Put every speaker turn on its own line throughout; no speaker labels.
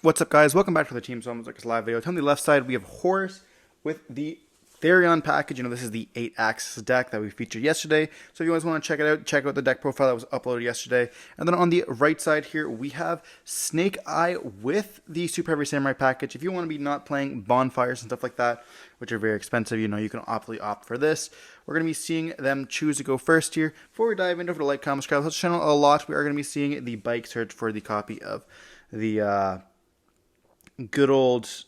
What's up, guys? Welcome back to the Team Solemn Circus live video. On the left side, we have Horus with the Therion package. You know, this is the 8-axis deck that we featured yesterday. So if you guys want to check it out, check out the deck profile that was uploaded yesterday. And then on the right side here, we have Snake Eye with the Super Heavy Samurai package. If you want to be not playing bonfires and stuff like that, which are very expensive, you know, you can opt for this. We're going to be seeing them choose to go first here. Before we dive into the like, comment, subscribe, let's channel a lot. We are going to be seeing the bike search for the copy of the good old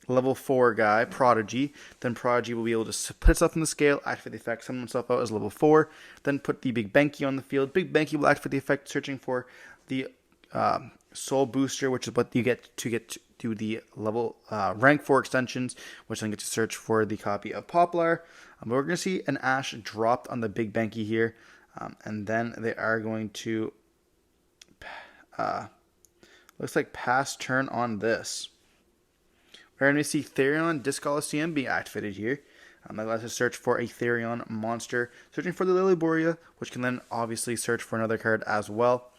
level 4 guy, Prodigy. Then Prodigy will be able to put itself in the scale, activate the effect, summon himself out as level 4. Then put the Big Benki on the field. Big Benki will activate the effect, searching for the Soul Booster, which is what you get to the level rank 4 extensions, which then get to search for the copy of Poplar. But we're going to see an Ash dropped on the Big Benki here, and then they are going to looks like pass turn on this. We're going to see Therion Disc Coliseum be activated here. That allows us to search for a Therion monster, searching for the Lilyboria, which can then obviously search for another card as well.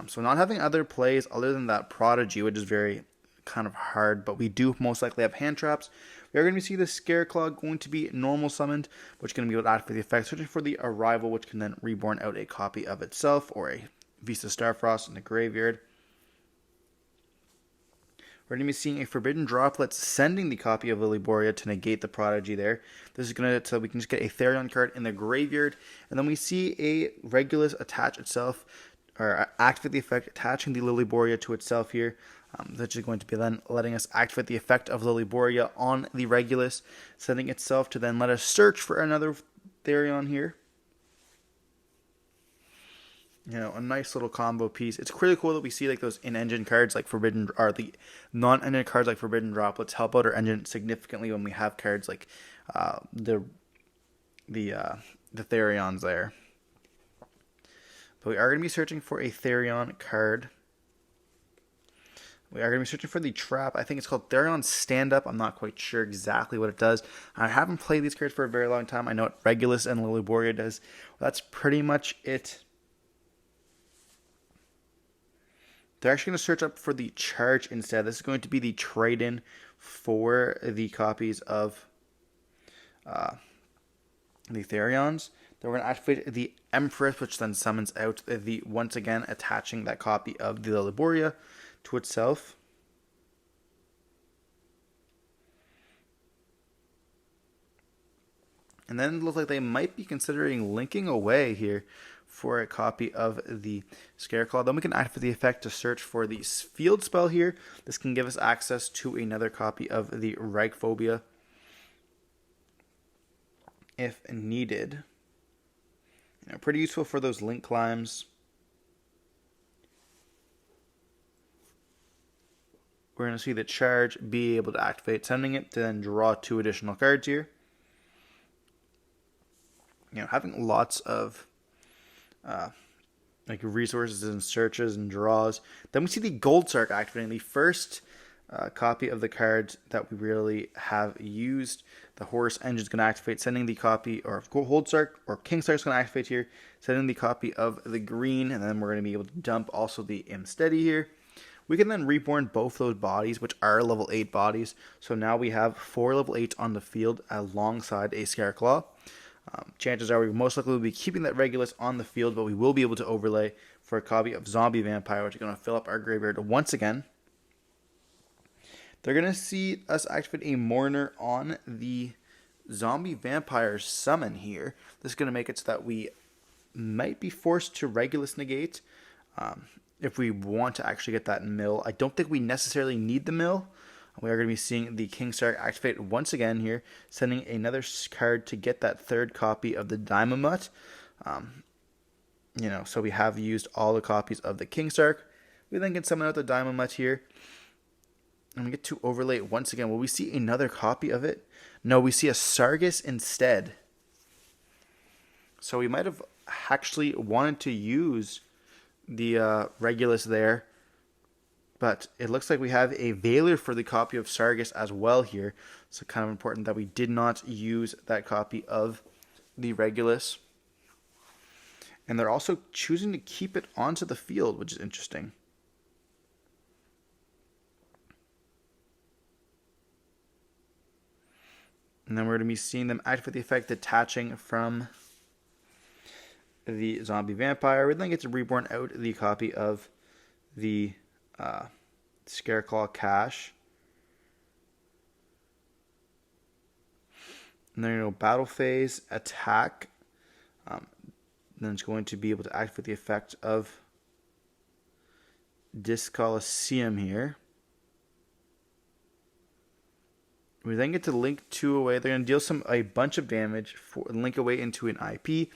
So not having other plays other than that Prodigy, which is very kind of hard, but we do most likely have hand traps. We are going to see the Scareclaw going to be normal summoned, which is going to be able to activate the effect, searching for the Arrival, which can then reborn out a copy of itself, or a Vista Starfrost in the graveyard. We're going to be seeing a Forbidden Droplet sending the copy of Lilyboria to negate the Prodigy there. This is going to, so we can just get a Therion card in the graveyard. And then we see a Regulus attach itself, or activate the effect, attaching the Lilyboria to itself here. That's just going to be then letting us activate the effect of Lilyboria on the Regulus, sending itself to then let us search for another Therion here. You know, a nice little combo piece. It's pretty cool that we see like those in-engine cards like Forbidden, or the non-engine cards like Forbidden Droplets help out our engine significantly when we have cards like the Therions there. But we are going to be searching for a Therion card. We are going to be searching for the trap. I think it's called Therion Stand Up. I'm not quite sure exactly what it does. I haven't played these cards for a very long time. I know what Regulus and Lilyboria does. Well, that's pretty much it. They're actually going to search up for the charge instead. This is going to be the trade-in for the copies of the Therions. Then we're going to activate the Empress, which then summons out the, once again, attaching that copy of the Lilyboria to itself. And then it looks like they might be considering linking away here for a copy of the Scareclaw. Then we can activate the effect to search for the field spell here. This can give us access to another copy of the Reichphobia if needed. You know, pretty useful for those link climbs. We're going to see the charge be able to activate, sending it to then draw 2 additional cards here. You know, having lots of like resources and searches and draws. Then we see the Gold Sark activating the first copy of the cards that we really have used. The Horus engine is going to activate, sending the copy, or Gold Sark or King Sark is going to activate here, sending the copy of the green, and then we're going to be able to dump also the Imsteady here. We can then reborn both those bodies, which are level 8 bodies. So now we have 4 level 8s on the field alongside a Scareclaw. Chances are we most likely will be keeping that Regulus on the field, but we will be able to overlay for a copy of Zombie Vampire, which is going to fill up our graveyard once again. They're going to see us activate a Mourner on the Zombie Vampire summon here. This is going to make it so that we might be forced to Regulus negate if we want to actually get that mill. I don't think we necessarily need the mill. We are going to be seeing the King Sark activate once again here, sending another card to get that third copy of the Daimamut. You know, so we have used all the copies of the King Sark. We then can summon out the Daimamut here. And we get to overlay it once again. Will we see another copy of it? No, we see a Circus instead. So we might have actually wanted to use the Regulus there. But it looks like we have a Veiler for the copy of Circus as well here. So kind of important that we did not use that copy of the Regulus. And they're also choosing to keep it onto the field, which is interesting. And then we're going to be seeing them activate the effect detaching from the zombie vampire. We then get to reborn out the copy of the Scareclaw Cash. And then battle phase, attack. Then it's going to be able to activate the effect of Discoliseum here. We then get to link 2 away. They're going to deal a bunch of damage for link away into an IP.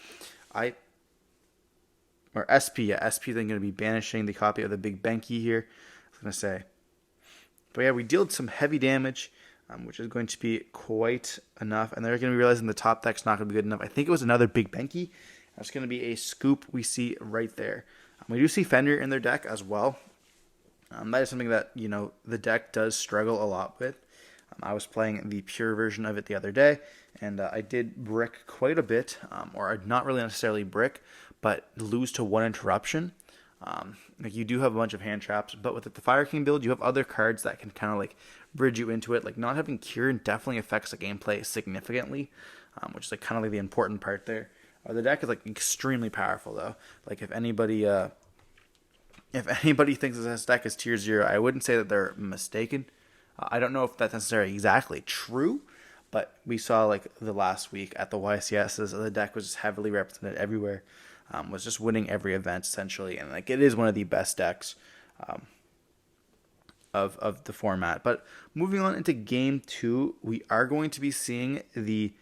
Or SP, yeah, SP then going to be banishing the copy of the Big Benki here. I was going to say. But yeah, we dealt some heavy damage, which is going to be quite enough. And they're going to be realizing the top deck's not going to be good enough. I think it was another Big Benki. That's going to be a scoop we see right there. We do see Fender in their deck as well. That is something that, the deck does struggle a lot with. I was playing the pure version of it the other day, and I did brick quite a bit, or not really necessarily brick, but lose to 1 interruption. You do have a bunch of hand traps, but with the Fire King build, you have other cards that can kind of bridge you into it. Not having Kieran definitely affects the gameplay significantly, which is kind of the important part there. The deck is extremely powerful though. If anybody thinks this deck is tier 0, I wouldn't say that they're mistaken. I don't know if that's necessarily exactly true, but we saw the last week at the YCSs, the deck was just heavily represented everywhere, was just winning every event essentially, and it is one of the best decks of the format. But moving on into game 2, we are going to be seeing the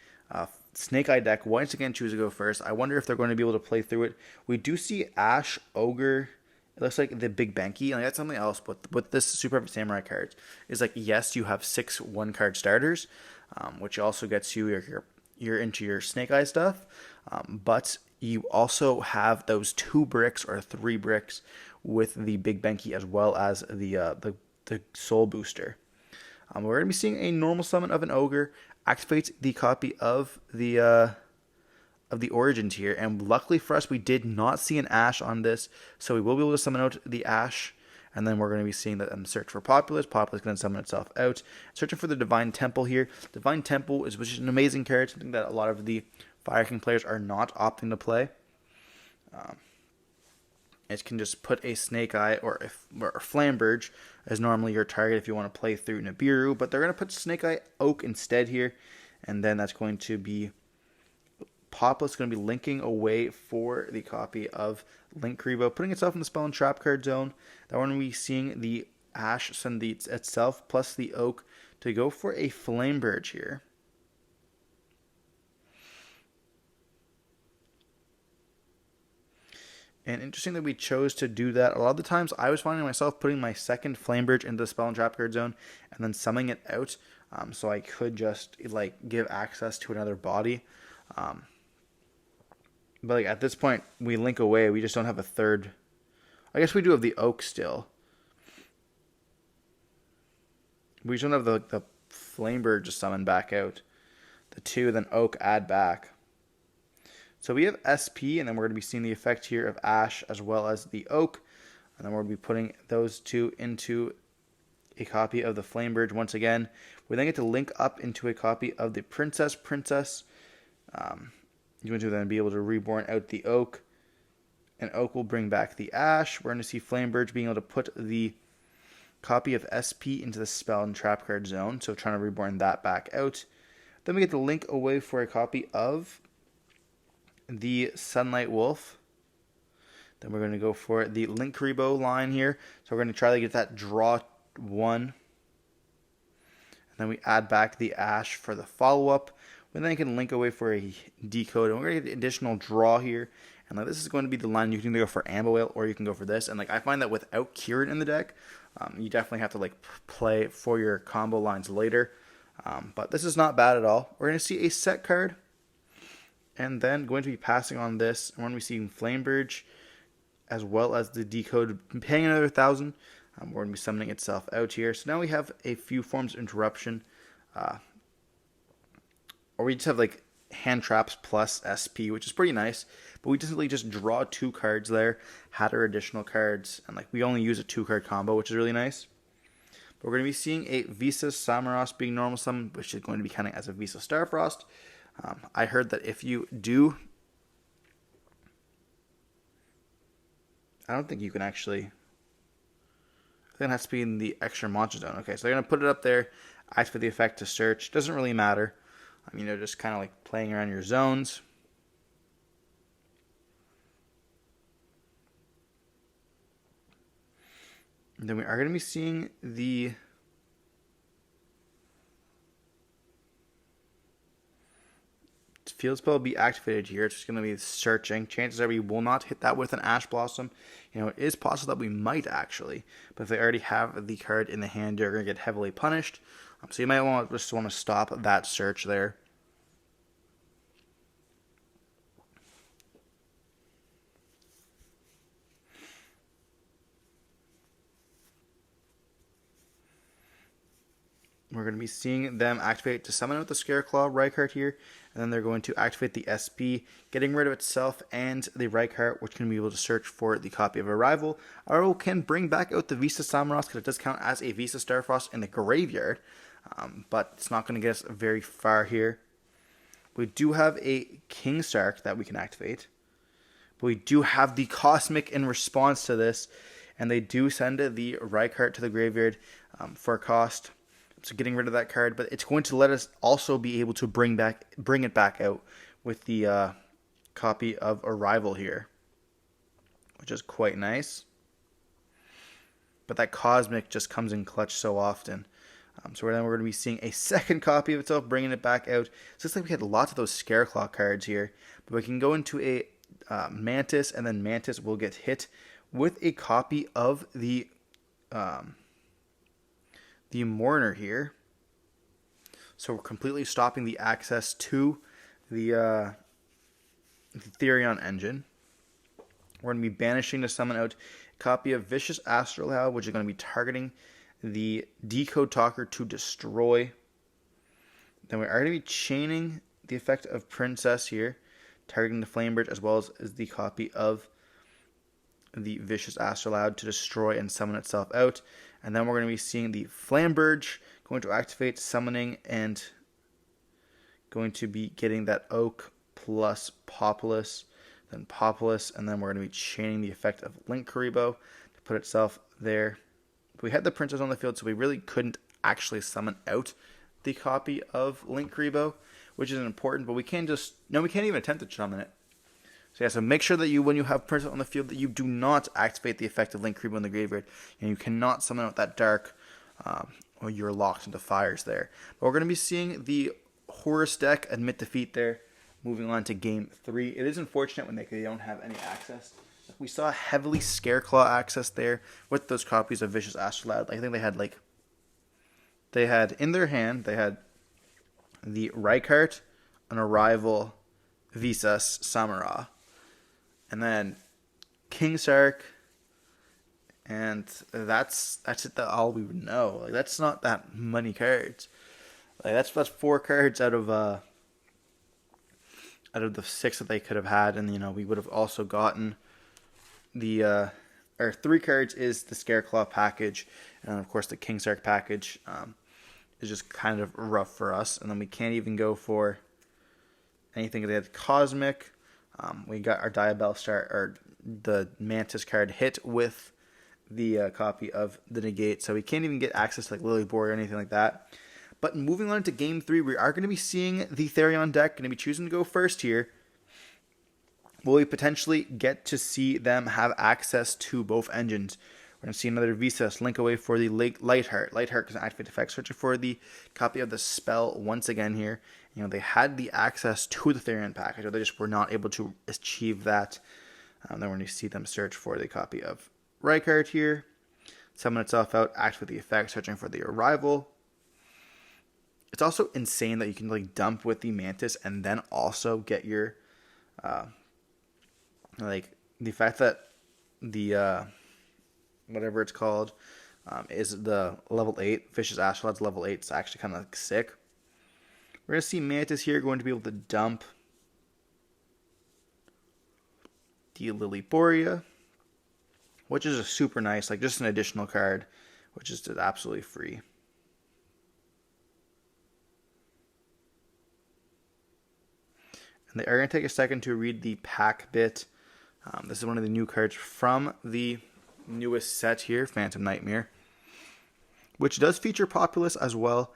Snake Eye deck once again choose to go first. I wonder if they're going to be able to play through it. We do see Ash, Ogre. It looks like the Big Benki, and that's something else. But with this Super Perfect Samurai cards, is yes, you have 6 1-card starters, which also gets you you're into your Snake Eye stuff. But you also have those 2 bricks or 3 bricks with the Big Benki as well as the Soul Booster. We're going to be seeing a normal summon of an Ogre, activate the copy of the Origins here, and luckily for us, we did not see an Ash on this, so we will be able to summon out the Ash, and then we're going to be seeing that search for Populous. Populous is going to summon itself out. Searching for the Divine Temple here. Divine Temple which is an amazing card, something that a lot of the Fire King players are not opting to play. It can just put a Snake Eye or a Flamberge as normally your target if you want to play through Nibiru, but they're going to put Snake Eye Oak instead here, and then that's going to be Populous going to be linking away for the copy of Link Kribo, putting itself in the Spell and Trap card zone. That one we seeing the Ash send itself plus the Oak to go for a Flamberge here. And interesting that we chose to do that. A lot of the times I was finding myself putting my second Flamberge into the Spell and Trap card zone and then summoning it out, so I could just give access to another body. But at this point, we link away. We just don't have a third. I guess we do have the Oak still. We just don't have the Flamberge just summon back out. The 2, then Oak add back. So we have SP, and then we're going to be seeing the effect here of Ash as well as the Oak. And then we're going to be putting those 2 into a copy of the Flamberge once again. We then get to link up into a copy of the Princess. You're going to then be able to reborn out the Oak, and Oak will bring back the Ash. We're going to see Flamberge being able to put the copy of SP into the Spell and Trap card zone, so trying to reborn that back out. Then we get to link away for a copy of the Sunlight Wolf. Then we're going to go for the Link Kribo line here. So we're going to try to get that draw 1. And then we add back the Ash for the follow-up. And then you can link away for a decode. And we're going to get an additional draw here. And this is going to be the line you can either go for Amber Whale or you can go for this. And I find that without Kieran in the deck, you definitely have to play for your combo lines later. But this is not bad at all. We're going to see a set card. And then going to be passing on this. And when we see Flamberge as well as the decode paying another 1,000, we're going to be summoning itself out here. So now we have a few forms of interruption. Or we just have hand traps plus SP, which is pretty nice. But we just draw 2 cards there, had our additional cards, and we only use a 2-card combo, which is really nice. But we're going to be seeing a Visa Samaros being normal summon, which is going to be counting as a Visa Starfrost. I heard that if you do... I don't think you can actually... I think it has to be in the extra monster zone. Okay, so they're going to put it up there, activate the effect to search. Doesn't really matter. Just kind of like playing around your zones. And then we are going to be seeing the... Field spell will be activated here. It's just going to be searching. Chances are we will not hit that with an Ash Blossom. It is possible that we might actually. But if they already have the card in the hand, you're going to get heavily punished. So you might just want to stop that search there. We're going to be seeing them activate to summon out the Scareclaw Rykart here, and then they're going to activate the SP, getting rid of itself and the Rykart, which can be able to search for the copy of Arrival. Arrival can bring back out the Visa Samaros because it does count as a Visa Starfrost in the graveyard, but it's not going to get us very far here. We do have a King Sark that we can activate, but we do have the Cosmic in response to this, and they do send the Rykart to the graveyard for a cost. So getting rid of that card, but it's going to let us also be able to bring it back out with the copy of Arrival here, which is quite nice. But that Cosmic just comes in clutch so often. So then we're going to be seeing a second copy of itself, bringing it back out. So it's like we had lots of those Scareclaw cards here, but we can go into a Mantis, and then Mantis will get hit with a copy of the Mourner here. So we're completely stopping the access to the Therion engine. We're going to be banishing to summon out a copy of Vicious Astrolabe, which is going to be targeting the Decode Talker to destroy. Then we are going to be chaining the effect of Princess here, targeting the Flamebridge as well as the copy of the Vicious Astrolabe to destroy and summon itself out. And then we're going to be seeing the Flamberge going to activate, summoning, and going to be getting that Oak plus Populus, then Populus, and then we're going to be chaining the effect of Link Karibo to put itself there. We had the Princess on the field, so we really couldn't actually summon out the copy of Link Karibo, which is important, but we can't even attempt to summon it. So make sure that when you have Princess on the field, that you do not activate the effect of Link Karibo in the graveyard, and you cannot summon out that Dark, or you're locked into fires there. But we're going to be seeing the Horus deck admit defeat there, moving on to Game 3. It is unfortunate when they don't have any access. We saw heavily Scareclaw access there with those copies of Vicious Astrolabe. I think they had in their hand, they had the Rykart, an Arrival, Visas, Samara, and then King Sark, and that's it. All we would know. Like, that's not that many cards. Like, that's 4 cards out of the 6 that they could have had, and we would have also gotten the 3 cards is the Scareclaw package, and of course the King Sark package is just kind of rough for us, and then we can't even go for anything. They had Cosmic. We got our Diabell Star, or the Mantis card hit with the copy of the Negate, so we can't even get access to like Lily Board or anything like that. But moving on to Game 3, we are going to be seeing the Therion deck, going to be choosing to go first here. Will we potentially get to see them have access to both engines? We're going to see another Visas link away for the Lightheart. Lightheart can activate effect, searching for the copy of the spell once again here. They had the access to the Therion package, or they just were not able to achieve that. Then we're going to see them search for the copy of Rykart here. Summon itself out, activate the effect, searching for the Arrival. It's also insane that you can like dump with the Mantis and then also get your like the fact that the whatever it's called is the level 8 Vicious Astrolabe's level 8. It's actually kind of like sick. We're going to see Mantis here going to be able to dump the Lilyboria, which is a super nice, like just an additional card which is just absolutely free. And they are going to take a second to read the pack bit. This is one of the new cards from the newest set here, Phantom Nightmare, which does feature Populace as well.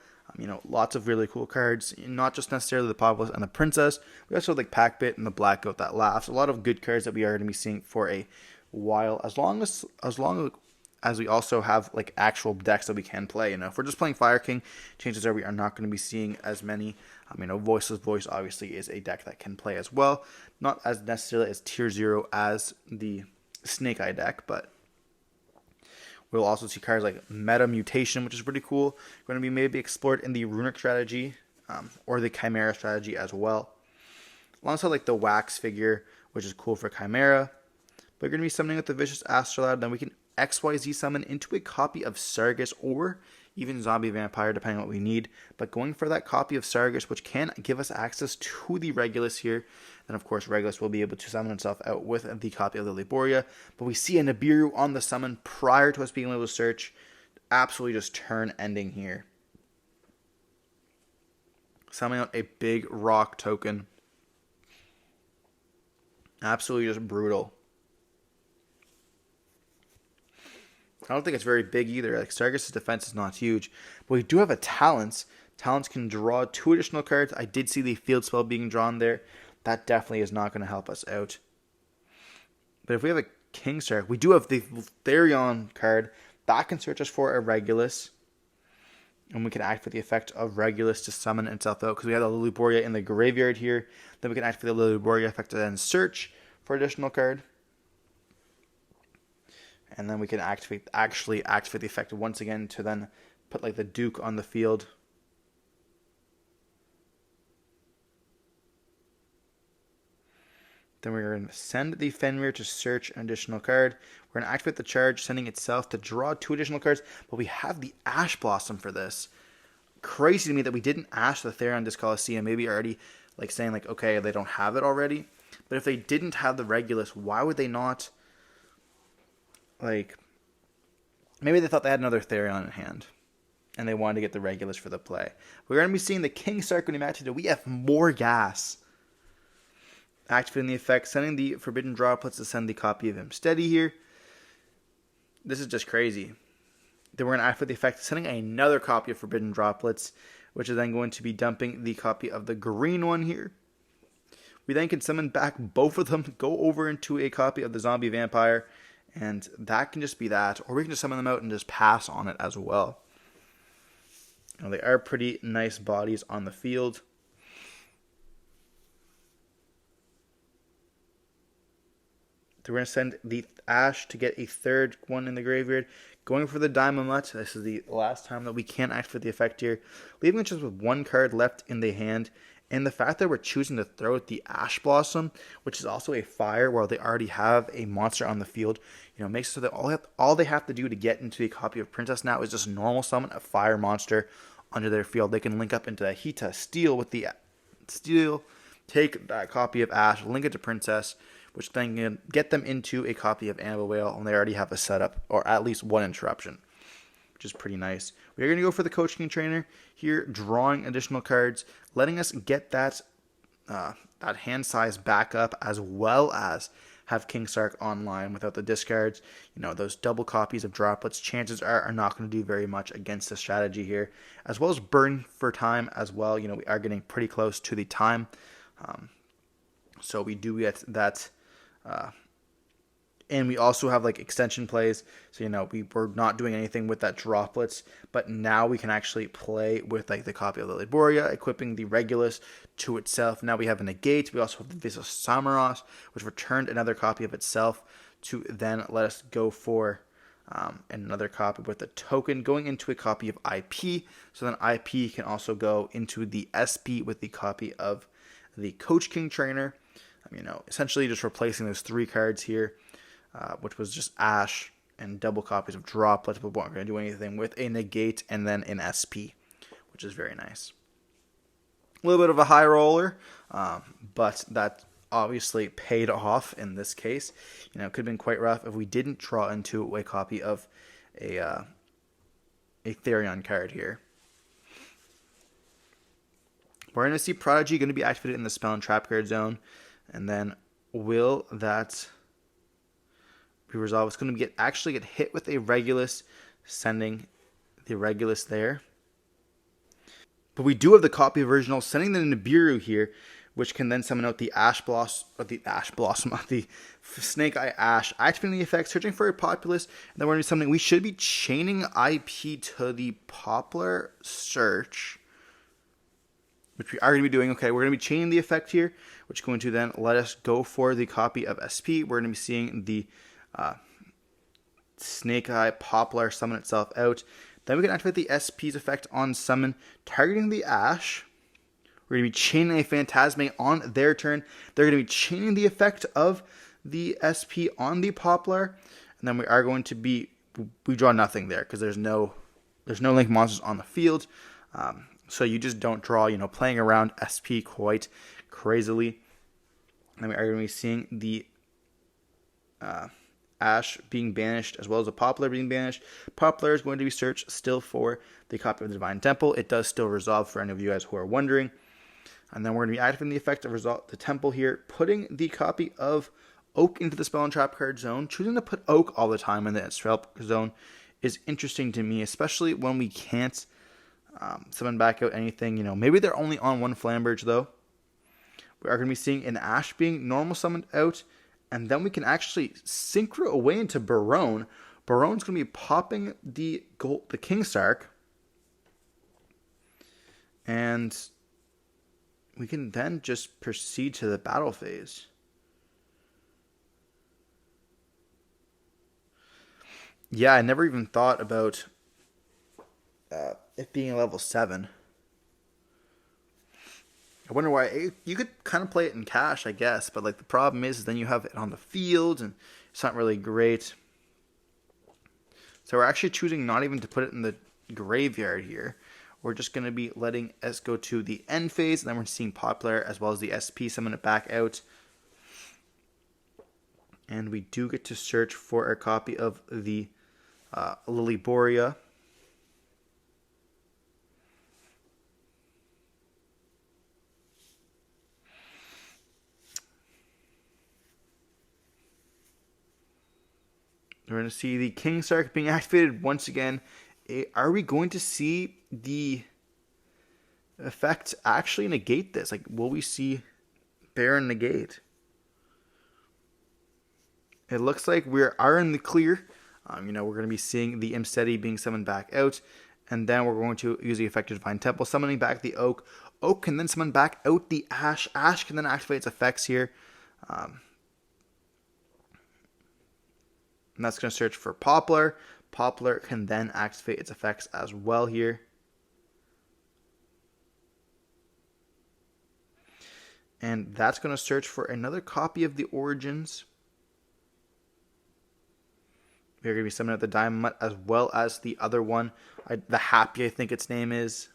Lots of really cool cards, not just necessarily the Populace and the Princess. We also have like Packbit and the Blackout That Laughs. A lot of good cards that we are going to be seeing for a while, as long as we also have like actual decks that we can play. If we're just playing Fire King, chances are we are not going to be seeing as many. Voiceless Voice obviously is a deck that can play as well, not as necessarily as tier 0 as the Snake Eye deck, but we'll also see cards like Meta Mutation, which is pretty cool. Going to be maybe explored in the Runic strategy or the Chimera strategy as well. Alongside like the Wax figure, which is cool for Chimera. But we're going to be summoning with the Vicious Astrolabe. Then we can XYZ summon into a copy of Circus or even Zombie Vampire, depending on what we need. But going for that copy of Circus, which can give us access to the Regulus here. Then, of course, Regulus will be able to summon itself out with the copy of the Liboria. But we see a Nibiru on the summon prior to us being able to search. Absolutely just turn ending here. Summoning out a big rock token. Absolutely just brutal. I don't think it's very big either. Like Circus' defense is not huge. But we do have a Talents. Talents can draw 2 additional cards. I did see the field spell being drawn there. That definitely is not going to help us out. But if we have a King Shark, we do have the Therion card. That can search us for a Regulus. And we can act for the effect of Regulus to summon itself out. Because we have the Liboria in the graveyard here. Then we can act for the Liboria effect to then search for additional card. And then we can actually activate the effect once again to then put like the Duke on the field. Then we're going to send the Fenrir to search an additional card. We're going to activate the charge, sending itself to draw 2 additional cards. But we have the Ash Blossom for this. Crazy to me that we didn't Ash the Therion Disc Coliseum. Maybe already like saying like, okay, they don't have it already. But if they didn't have the Regulus, why would they not? Like, maybe they thought they had another Therion in hand, and they wanted to get the Regulus for the play. We're going to be seeing the King Sark when he activated. We have more gas. Activating the effect, sending the Forbidden Droplets to send the copy of him steady here. This is just crazy. Then we're going to activate the effect, sending another copy of Forbidden Droplets, which is then going to be dumping the copy of the green one here. We then can summon back both of them, go over into a copy of the Zombie Vampire, and that can just be that. Or we can just summon them out and just pass on it as well. They are pretty nice bodies on the field. So we're going to send the Ash to get a 3rd one in the graveyard. Going for the Diamond Mutt. This is the last time that we can act for the effect here. Leaving it just with 1 card left in the hand. And the fact that we're choosing to throw out the Ash Blossom, which is also a fire, while they already have a monster on the field, makes it so that all they have to do to get into a copy of Princess now is just normal summon a fire monster under their field. They can link up into Hita, steal with the steal, take that copy of Ash, link it to Princess, which then can get them into a copy of Annabelle Whale, and they already have a setup, or at least 1 interruption, which is pretty nice. We're going to go for the Coach King Trainer here, drawing additional cards, letting us get that hand size back up, as well as have King Sark online without the discards. Those double copies of droplets, chances are not going to do very much against the strategy here, as well as burn for time as well. We are getting pretty close to the time. So we do get that. And we also have like extension plays. So, we were not doing anything with that droplets, but now we can actually play with like the copy of the Liboria, equipping the Regulus to itself. Now we have a negate. We also have the Visa Samaros, which returned another copy of itself to then let us go for another copy with the token going into a copy of IP. So then IP can also go into the SP with the copy of the Coach King Trainer. Essentially just replacing those 3 cards here, which was just Ash and double copies of droplets, but we're not going to do anything with a negate and then an SP, which is very nice. A little bit of a high roller, but that obviously paid off in this case. It could have been quite rough if we didn't draw into a copy of a a Therion card here. We're going to see Prodigy going to be activated in the spell and trap card zone. And then will that be resolved? It's going to actually get hit with a Regulus, sending the Regulus there. But we do have the copy of original, sending the Nibiru here, which can then summon out the the Snake Eye Ash, activating the effect, searching for a Populace, and then we're going to do something. We should be chaining IP to the Poplar search, which we are going to be doing. Okay, we're going to be chaining the effect here, which is going to then let us go for the copy of SP. We're going to be seeing the Snake Eye Poplar summon itself out. Then we can activate the SP's effect on summon, targeting the Ash. We're going to be chaining a Phantasme on their turn. They're going to be chaining the effect of the SP on the Poplar. And then we are going to be, we draw nothing there because there's no link monsters on the field. So you just don't draw, playing around SP quite crazily. And we are going to be seeing the Ash being banished as well as the Poplar being banished. Poplar is going to be searched still for the copy of the Divine Temple. It does still resolve for any of you guys who are wondering. And then we're going to be activating the effect of resolve the Temple here, putting the copy of Oak into the spell and trap card zone. Choosing to put Oak all the time in the spell zone is interesting to me, especially when we can't summon back out anything. Maybe they're only on one Flamberge though. We are going to be seeing an Ash being normal summoned out. And then we can actually synchro away into Barone. Barone's going to be popping the King Sark. And we can then just proceed to the battle phase. Yeah, I never even thought about it being a level 7. I wonder why. You could kind of play it in cash, I guess, but the problem is then you have it on the field, and it's not really great. So we're actually choosing not even to put it in the graveyard here. We're just going to be letting S go to the end phase, and then we're seeing Poplar as well as the SP summon it back out. And we do get to search for a copy of the Lilyboria. We're going to see the King Sark being activated once again. Are we going to see the effect actually negate this? Will we see Baron negate? It looks like we are in the clear. We're going to be seeing the Imsteady being summoned back out. And then we're going to use the effect of Divine Temple, summoning back the Oak. Oak can then summon back out the Ash. Ash can then activate its effects here. And that's going to search for Poplar. Poplar can then activate its effects as well here. And that's going to search for another copy of the Origins. We're going to be summoning out the Diamond Mutt as well as the other one. The Happy, I think its name is.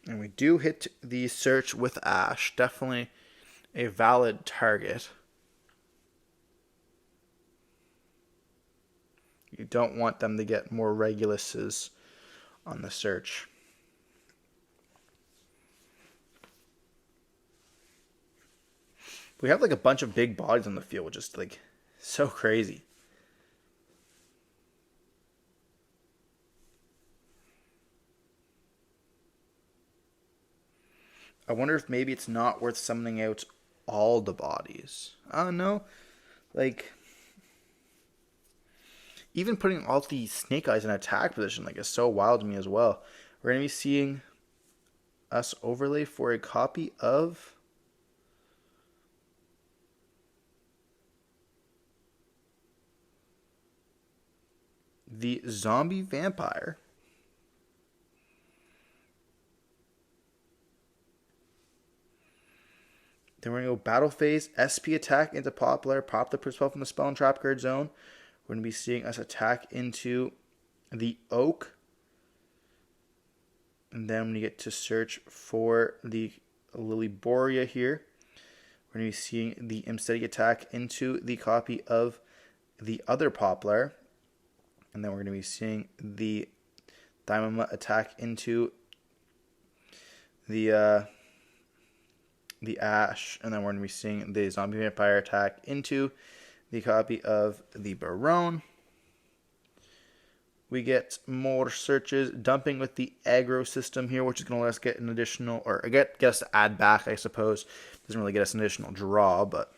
And we do hit the search with Ash. Definitely a valid target. You don't want them to get more Reguluses on the search. We have a bunch of big bodies on the field, which is so crazy. I wonder if maybe it's not worth summoning out all the bodies. I don't know. Even putting all the Snake Eyes in attack position is so wild to me as well. We're going to be seeing us overlay for a copy of the Zombie Vampire. Then we're going to go battle phase, SP attack into Poplar, pop the Perspell from the spell and trap card zone. We're going to be seeing us attack into the Oak. And then we get to search for the Liboria here. We're going to be seeing the Imsteady attack into the copy of the other Poplar. And then we're going to be seeing the Daimama attack into the Ash. And then we're going to be seeing the Zombie Vampire attack into the copy of the Barone. We get more searches, dumping with the aggro system here, which is going to let us get an additional, or get us to add back, I suppose. Doesn't really get us an additional draw, but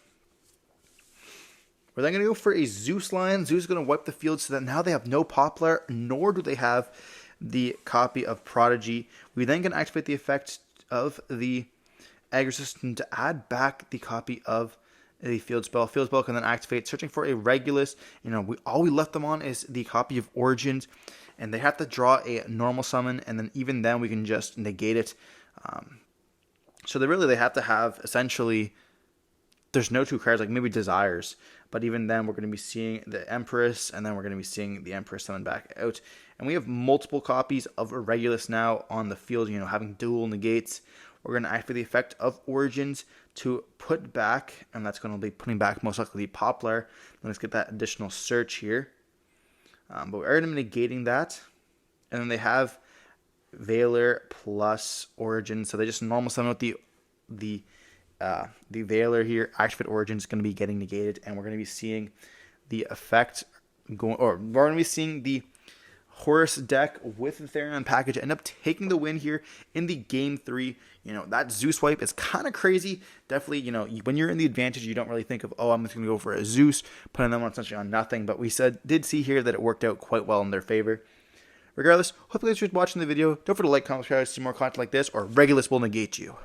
we're then going to go for a Zeus line. Zeus is going to wipe the field so that now they have no Poplar, nor do they have the copy of Prodigy. We then can activate the effect of the aggro system to add back the copy of the field spell. Field spell can then activate, searching for a Regulus. All we left them on is the copy of Origins, and they have to draw a normal summon, and then even then we can just negate it. So they have to have, essentially, there's no two cards, like maybe Desires, but even then we're going to be seeing the Empress, and then we're going to be seeing the Empress summon back out. And we have multiple copies of a Regulus now on the field, having dual negates. We're going to activate the effect of Origins to put back, and that's going to be putting back most likely the Poplar. Let's get that additional search here. But we're going to be negating that. And then they have Veiler plus Origin, so they just normal summon with the Veiler here. Activate Origin is going to be getting negated, and we're going to be seeing the effect going, or we're going to be seeing the Horus deck with the Therion package end up taking the win here in the game 3. That Zeus wipe is kind of crazy. Definitely, when you're in the advantage, you don't really think of, I'm just going to go for a Zeus, putting them essentially on nothing. But we did see here that it worked out quite well in their favor. Regardless, hope you guys enjoyed watching the video. Don't forget to like, comment, subscribe to see more content like this, or Regulus will negate you.